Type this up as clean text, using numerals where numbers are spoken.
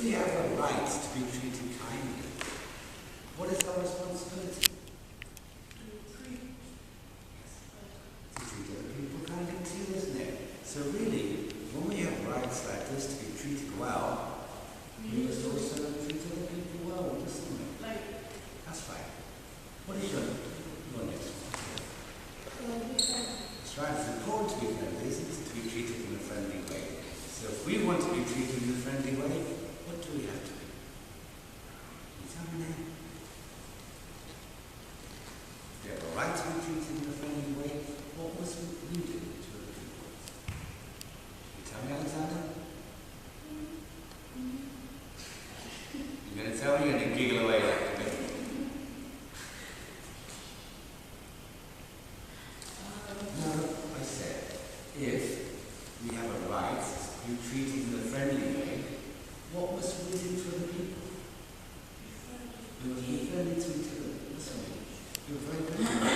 we have a right to be treated kindly, what is our responsibility? To treat other people kindly too, isn't it? So really, when we have rights like this to be treated well, we must also treat other people well, mustn't we? That's right. What is your next one? That's right, it's important to be friendly, isn't it? To be treated in a friendly way. So if we want to be treated in a friendly way, what do we have to do? You tell me now. If we have a right to be treated in a friendly way, what must we do to other people? You tell me, Alexander? You're going to tell me, you're going to giggle away like a bit. No, I said, if we have a right to be treated in a friendly way, what must we do to other people? We must be friendly to each other, mustn't we? You're very good.